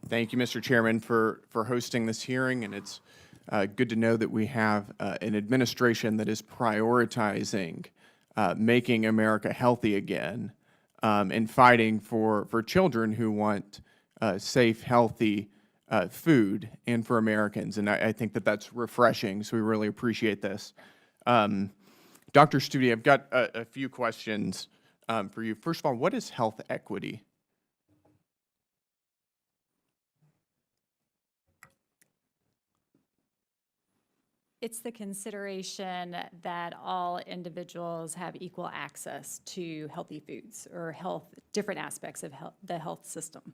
Thank you, Mr. Chairman, for hosting this hearing, and it's good to know that we have an administration that is prioritizing making America healthy again and fighting for children who want safe, healthy food and for Americans. And I think that that's refreshing, so we really appreciate this. Dr. Studi, I've got a few questions for you. First of all, what is health equity? It's the consideration that all individuals have equal access to healthy foods or different aspects of the health system.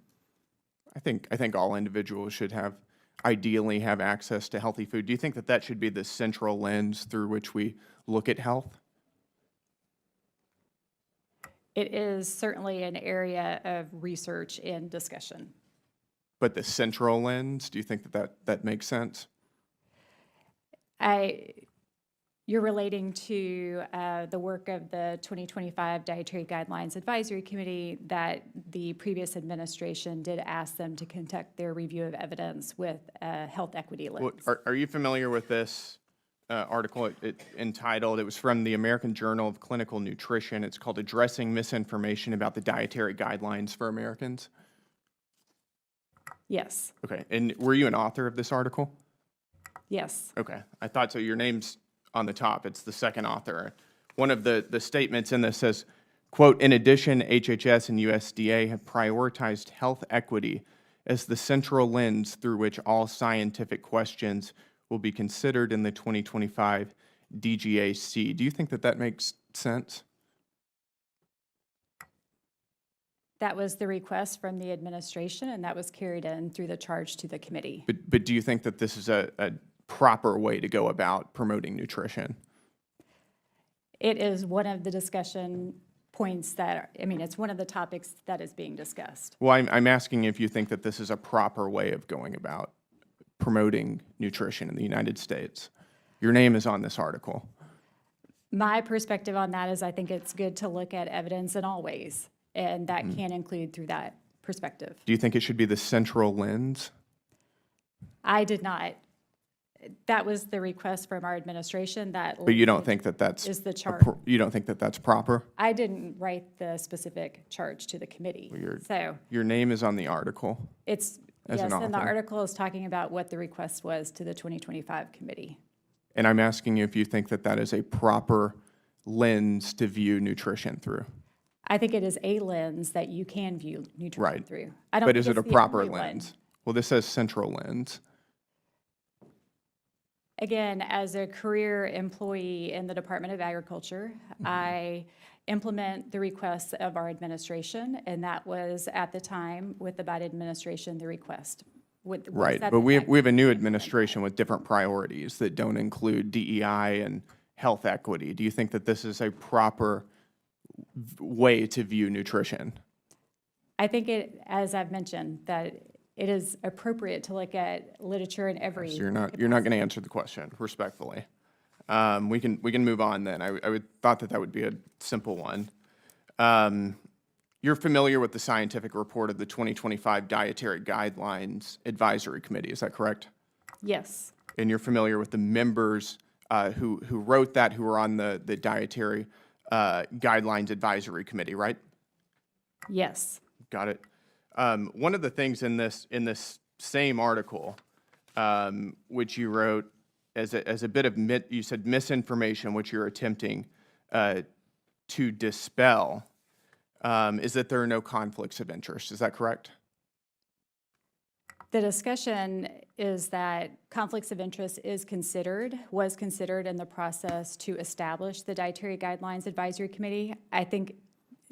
I think all individuals should ideally have access to healthy food. Do you think that that should be the central lens through which we look at health? It is certainly an area of research and discussion. But the central lens, do you think that makes sense? You're relating to the work of the 2025 Dietary Guidelines Advisory Committee that the previous administration did ask them to conduct their review of evidence with a health equity lens. Well, are you familiar with this article entitled, it was from the American Journal of Clinical Nutrition. It's called Addressing Misinformation About the Dietary Guidelines for Americans? Yes. Okay, and were you an author of this article? Yes. Okay, I thought so. Your name's on the top. It's the second author. One of the statements in this says, quote, in addition, HHS and USDA have prioritized health equity as the central lens through which all scientific questions will be considered in the 2025 DGAC. Do you think that makes sense? That was the request from the administration, and that was carried in through the charge to the committee. But do you think that this is a proper way to go about promoting nutrition? It is one of the discussion points it's one of the topics that is being discussed. Well, I'm asking if you think that this is a proper way of going about promoting nutrition in the United States. Your name is on this article. My perspective on that is I think it's good to look at evidence in all ways, and that can include through that perspective. Do you think it should be the central lens? I did not. That was the request from our administration. But you don't think that that's is the charge? You don't think that that's proper? I didn't write the specific charge to the committee. Well, your name is on the article. Yes, and the article is talking about what the request was to the 2025 committee. And I'm asking you if you think that is a proper lens to view nutrition through. I think it is a lens that you can view nutrition through. But is it a proper lens? Well, this says central lens. Again, as a career employee in the Department of Agriculture, I implement the requests of our administration, and that was at the time with the Biden administration the request. Right, but we have a new administration with different priorities that don't include DEI and health equity. Do you think that this is a proper way to view nutrition? I think as I've mentioned, that it is appropriate to look at literature in every. So you're not going to answer the question respectfully. We can move on then. I would thought that would be a simple one. You're familiar with the scientific report of the 2025 Dietary Guidelines Advisory Committee, is that correct? Yes. And you're familiar with the members who wrote that, who were on the Dietary Guidelines Advisory Committee, right? Yes. Got it. One of the things in this same article, which you wrote as a bit of you said misinformation, which you're attempting to dispel, is that there are no conflicts of interest. Is that correct? The discussion is that conflicts of interest was considered in the process to establish the Dietary Guidelines Advisory Committee. I think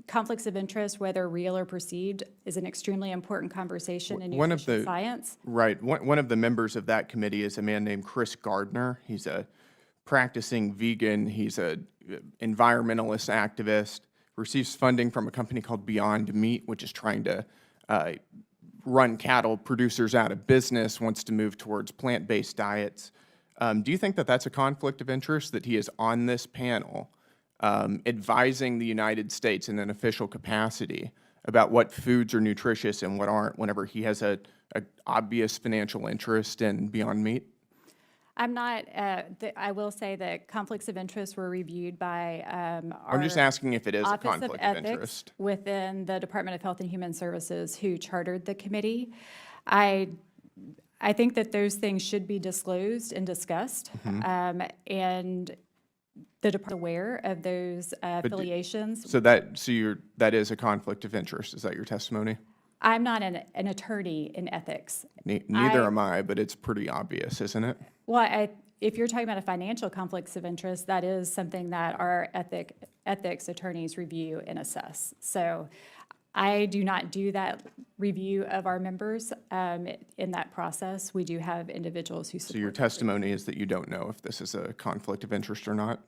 conflicts of interest, whether real or perceived, is an extremely important conversation in nutrition science. Right. One of the members of that committee is a man named Chris Gardner. He's a practicing vegan. He's an environmentalist activist, receives funding from a company called Beyond Meat, which is trying to run cattle producers out of business, wants to move towards plant-based diets. Do you think that that's a conflict of interest, that he is on this panel advising the United States in an official capacity about what foods are nutritious and what aren't whenever he has a obvious financial interest in Beyond Meat? I'm not, I will say that conflicts of interest were reviewed by I'm just asking if it is a Office of conflict of Ethics interest. within the Department of Health and Human Services who chartered the committee. I think that those things should be disclosed and discussed. And the department is aware of those affiliations. So that is a conflict of interest. Is that your testimony? I'm not an attorney in ethics. Neither am I, but it's pretty obvious, isn't it? Well, if you're talking about a financial conflicts of interest, that is something that our ethics attorneys review and assess. So I do not do that review of our members in that process. We do have individuals who support. So your testimony is that you don't know if this is a conflict of interest or not?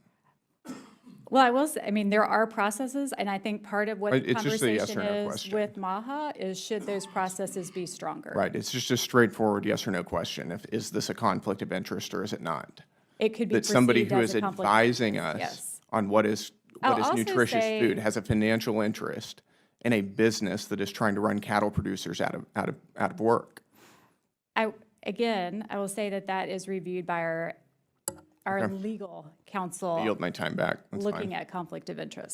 Well, I will say, I mean, there are processes, and I think part of what the It's just a yes or conversation no is question. with MAHA is should those processes be stronger? Right, it's just a straightforward yes or no question. Is this a conflict of interest or is it not? It could be That somebody perceived who as is a conflict of advising interest, us yes. on what is I'll also nutritious say- food has a financial interest in a business that is trying to run cattle producers out of work. I will say that that is reviewed by our Okay. legal I counsel yield my time back. That's looking fine. at conflict of interest.